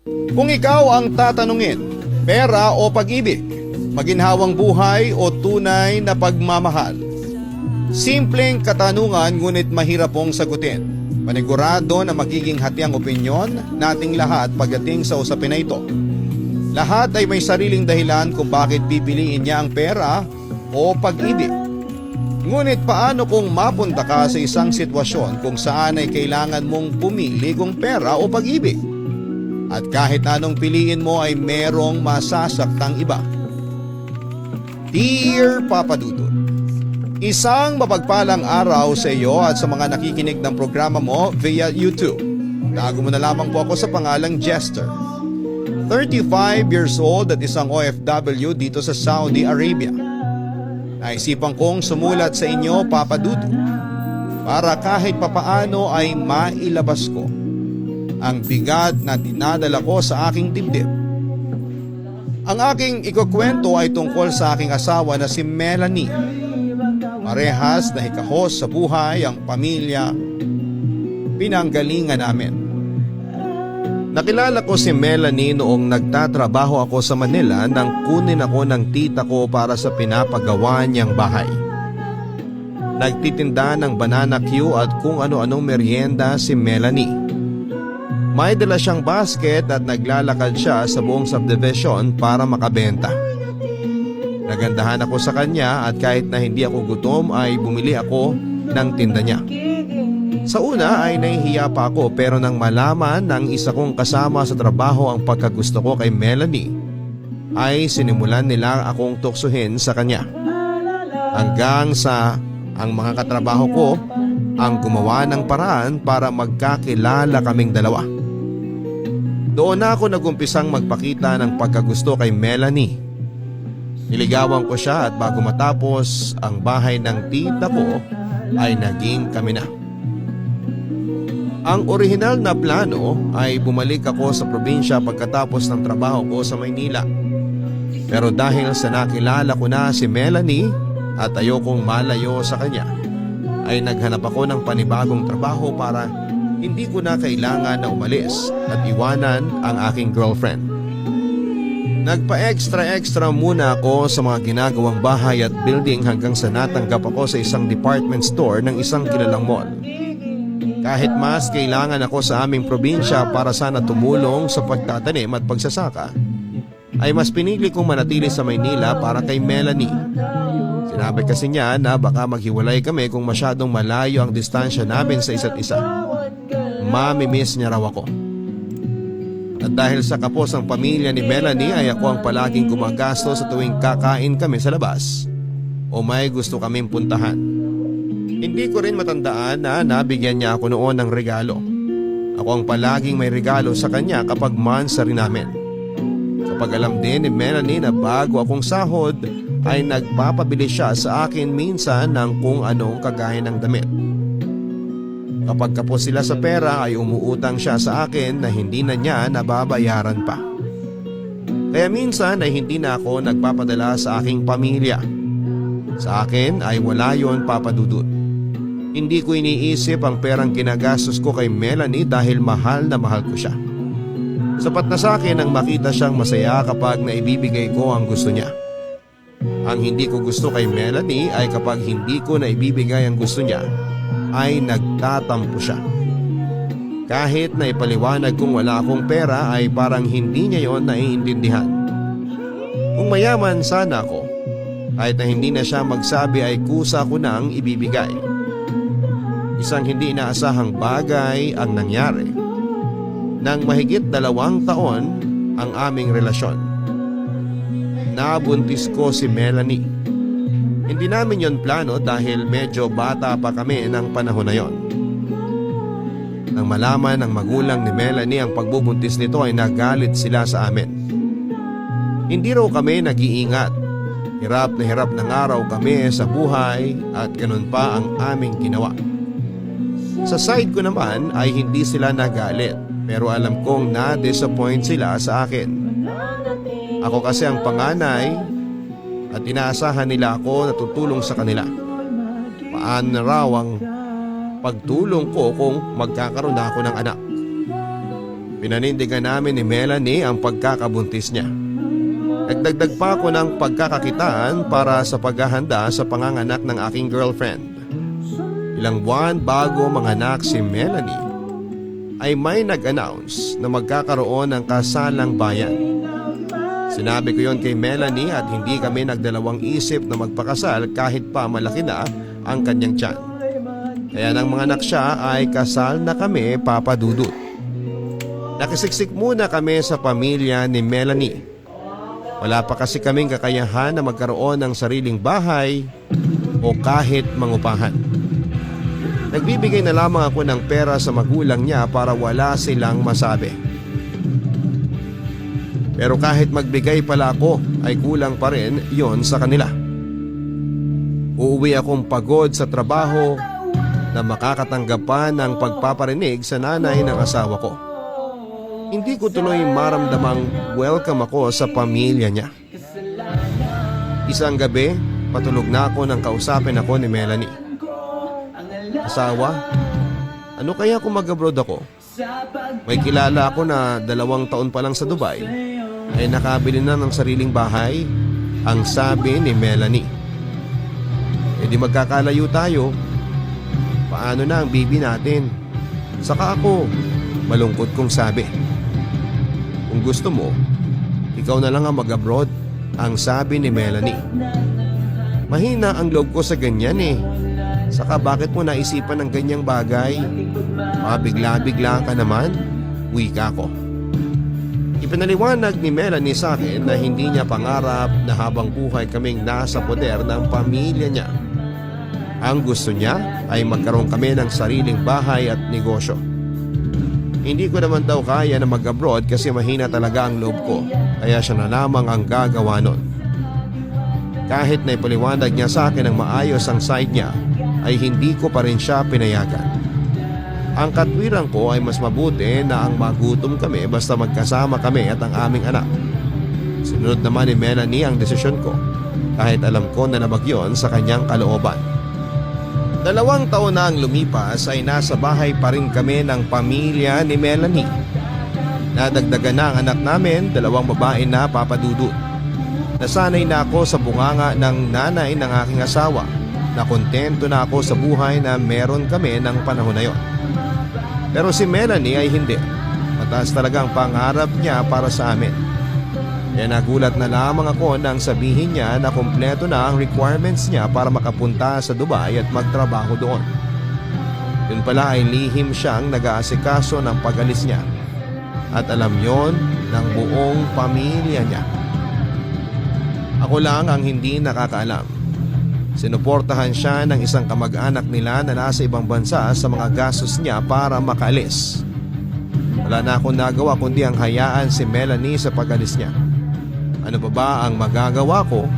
Kung ikaw ang tatanungin, pera o pag-ibig, maginhawang buhay o tunay na pagmamahal? Simpleng katanungan ngunit mahirap pong sagutin. Panigurado na magiging hatiang opinyon nating lahat pagdating sa usapin na ito. Lahat ay may sariling dahilan kung bakit pipiliin niya ang pera o pag-ibig. Ngunit paano kung mapunta ka sa isang sitwasyon kung saan ay kailangan mong pumili kung pera o pag-ibig? At kahit anong piliin mo ay merong masasaktang iba. Dear Papa Dudut, isang mapagpalang araw sa iyo at sa mga nakikinig ng programa mo via YouTube. Tago mo na lamang po ako sa pangalang Jester. 35 years old at isang OFW dito sa Saudi Arabia. Naisipan kong sumulat sa inyo, Papa Dudut, para kahit papaano ay mailabas ko ang bigat na dinadala ko sa aking dibdib. Ang aking ikukwento ay tungkol sa aking asawa na si Melanie. Parehas na hikahos sa buhay ang pamilya, pinanggalingan namin. Nakilala ko si Melanie noong nagtatrabaho ako sa Manila nang kunin ako ng tita ko para sa pinapagawa niyang bahay. Nagtitinda ng banana Q at kung ano-anong merienda si Melanie. May dala siyang basket at naglalakad siya sa buong subdivision para makabenta. Nagandahan ako sa kanya at kahit na hindi ako gutom ay bumili ako ng tinda niya. Sa una ay nahihiya pa ako pero nang malaman ng isa kong kasama sa trabaho ang pagkagusto ko kay Melanie ay sinimulan nila akong tuksuhin sa kanya. Hanggang sa ang mga katrabaho ko ang gumawa ng paraan para magkakilala kaming dalawa. Doon na ako nagumpisang magpakita ng pagkagusto kay Melanie. Niligawan ko siya at bago matapos ang bahay ng tita ko ay naging kami na. Ang orihinal na plano ay bumalik ako sa probinsya pagkatapos ng trabaho ko sa Maynila. Pero dahil sa nakilala ko na si Melanie at ayokong malayo sa kanya, ay naghanap ako ng panibagong trabaho para hindi ko na kailangan na umalis at iwanan ang aking girlfriend. Nagpa-extra muna ako sa mga ginagawang bahay at building hanggang sa natanggap ako sa isang department store ng isang kilalang mall. Kahit mas kailangan ako sa aming probinsya para sana tumulong sa pagtatanim at pagsasaka, ay mas pinili kong manatili sa Maynila para kay Melanie. Sinabi kasi niya na baka maghiwalay kami kung masyadong malayo ang distansya namin sa isa't isa. Mamimiss niya raw ako. At dahil sa kapos ang pamilya ni Melanie ay ako ang palaging gumagasto sa tuwing kakain kami sa labas o may gusto kaming puntahan. Hindi ko rin matandaan na nabigyan niya ako noon ng regalo. Ako ang palaging may regalo sa kanya kapag monthsary namin. Kapag alam din ni Melanie na bago akong sahod ay nagpapabili siya sa akin minsan ng kung anong kagaya ng damit. Kapag kapos sila sa pera ay umuutang siya sa akin na hindi na niya nababayaran pa. Kaya minsan ay hindi na ako nagpapadala sa aking pamilya. Sa akin ay wala yon, Papa Dudut. Hindi ko iniisip ang perang ginagastos ko kay Melanie dahil mahal na mahal ko siya. Sapat na sa akin ang makita siyang masaya kapag naibibigay ko ang gusto niya. Ang hindi ko gusto kay Melanie ay kapag hindi ko naibibigay ang gusto niya ay nagtatampo siya. Kahit na ipaliwanag kong wala akong pera ay parang hindi niya yon naiintindihan. Kung mayaman sana ako, kahit na hindi na siya magsabi ay kusa ko nang ibibigay. Isang hindi inaasahang bagay ang nangyari. Nang mahigit 2 taon ang aming relasyon, nabuntis ko si Melanie. Hindi namin yon plano dahil medyo bata pa kami ng panahon na yon. Nang malaman ng magulang ni Melanie ang pagbubuntis nito ay nagalit sila sa amin. Hindi raw kami nag-iingat. Hirap ng araw kami sa buhay at ganun pa ang aming ginawa. Sa side ko naman ay hindi sila nagalit pero alam kong na-disappoint sila sa akin. Ako kasi ang panganay at inaasahan nila ako na tutulong sa kanila. Paano na raw ang pagtulong ko kung magkakaroon na ako ng anak? Pinanindigan namin ni Melanie ang pagkakabuntis niya. Nagdagdag pa ako ng pagkakakitaan para sa paghahanda sa panganganak ng aking girlfriend. Ilang buwan bago manganak si Melanie ay may nag-announce na magkakaroon ng kasalang bayan. Sinabi ko yon kay Melanie at hindi kami nagdalawang isip na magpakasal kahit pa malaki na ang kanyang tiyan. Kaya nang manganak siya ay kasal na kami, Papa Dudut. Nakisiksik muna kami sa pamilya ni Melanie. Wala pa kasi kaming kakayahan na magkaroon ng sariling bahay o kahit mangupahan. Nagbibigay na lamang ako ng pera sa magulang niya para wala silang masabi. Pero kahit magbigay pala ako ay kulang pa rin yon sa kanila. Uuwi akong pagod sa trabaho na makakatanggap pa ng pagpaparinig sa nanay ng asawa ko. Hindi ko tuloy maramdamang welcome ako sa pamilya niya. Isang gabi, patulog na ako nang kausapin ako ni Melanie. Asawa, ano kaya kung mag-abroad ako? May kilala ako na 2 taon pa lang sa Dubai ay nakabili na ng sariling bahay, ang sabi ni Melanie. E di magkakalayo tayo. Paano na ang bibi natin? Saka ako, malungkot kong sabi. Kung gusto mo, ikaw na lang ang mag-abroad, ang sabi ni Melanie. Mahina ang loob ko sa ganyan eh. Saka bakit mo naisipan ng ganyang bagay? Mabigla-bigla ka naman, wika ko. Ipinaliwanag ni Melanie sa akin na hindi niya pangarap na habang buhay kaming nasa poder ng pamilya niya. Ang gusto niya ay magkaroon kami ng sariling bahay at negosyo. Hindi ko naman daw kaya na mag-abroad kasi mahina talaga ang loob ko, kaya siya na lamang ang gagawa nun. Kahit na ipaliwanag niya sa akin ang maayos ang side niya, ay hindi ko pa rin siya pinayagan. Ang katwiran ko ay mas mabuti na ang magutom kami basta magkasama kami at ang aming anak. Sinunod naman ni Melanie ang desisyon ko, kahit alam ko na labag yon sa kanyang kalooban. 2 taon na ang lumipas ay nasa bahay pa rin kami ng pamilya ni Melanie. Nadagdagan na ang anak namin, 2 babae na, Papa Dudut. Nasanay na ako sa bunganga ng nanay ng aking asawa, na kontento na ako sa buhay na meron kami ng panahon na yon. Pero si Melanie ay hindi. Mataas talaga ang pangarap niya para sa amin. Kaya nagulat na lamang ako nang sabihin niya na kumpleto na ang requirements niya para makapunta sa Dubai at magtrabaho doon. Yun pala ay lihim siyang nag-aasikaso ng pag-alis niya. At alam yon ng buong pamilya niya. Ako lang ang hindi nakakaalam. Sinuportahan siya ng isang kamag-anak nila na nasa ibang bansa sa mga gastos niya para makaalis. Wala na akong nagawa kundi ang hayaan si Melanie sa pag-alis niya. Ano pa ba ang magagawa ko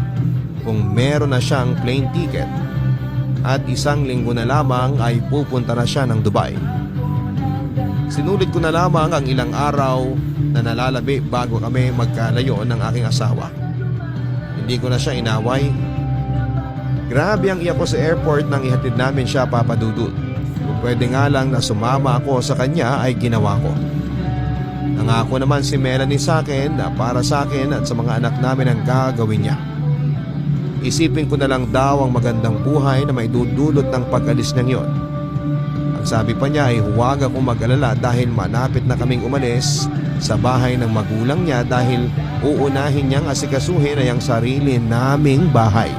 kung meron na siyang plane ticket at 1 linggo na lamang ay pupunta na siya ng Dubai? Sinulit ko na lamang ang ilang araw na nalalabi bago kami magkalayo ng aking asawa. Hindi ko na siya inaway. Grabe ang iyak ko sa airport nang ihatid namin siya, Papa Dudut. Kung pwede nga lang na sumama ako sa kanya ay ginawa ko. Nangako naman si Melanie sa akin na para sa akin at sa mga anak namin ang gagawin niya. Isipin ko na lang daw ang magandang buhay na may dudulot ng pag-alis niyang yon. Ang sabi pa niya ay huwag akong mag-alala dahil malapit na kaming umalis sa bahay ng magulang niya dahil uunahin niyang asikasuhin ay ang sarili naming bahay.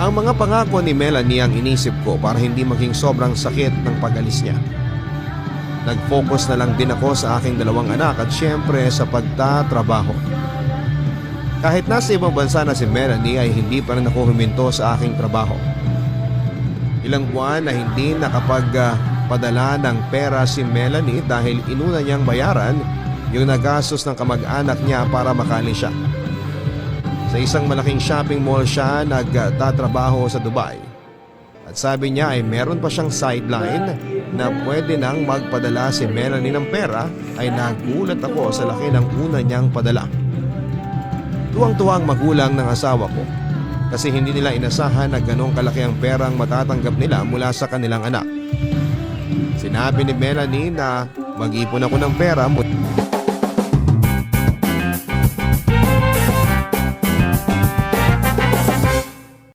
Ang mga pangako ni Melanie ang inisip ko para hindi maging sobrang sakit ng pag-alis niya. Nag-focus na lang din ako sa aking 2 anak at syempre sa pagtatrabaho. Kahit nasa ibang bansa na si Melanie ay hindi pa rin ako huminto sa aking trabaho. Ilang buwan na hindi nakapagpadala ng pera si Melanie dahil inuna niyang bayaran yung nagastos ng kamag-anak niya para makaalis siya. Sa isang malaking shopping mall siya nagtatrabaho sa Dubai. At sabi niya ay meron pa siyang sideline na pwede nang magpadala si Melanie ng pera ay nagulat ako sa laki ng una niyang padala. Tuwang-tuwa ang magulang ng asawa ko kasi hindi nila inasahan na ganong kalaki ang perang matatanggap nila mula sa kanilang anak. Sinabi ni Melanie na Mag-ipon ako ng pera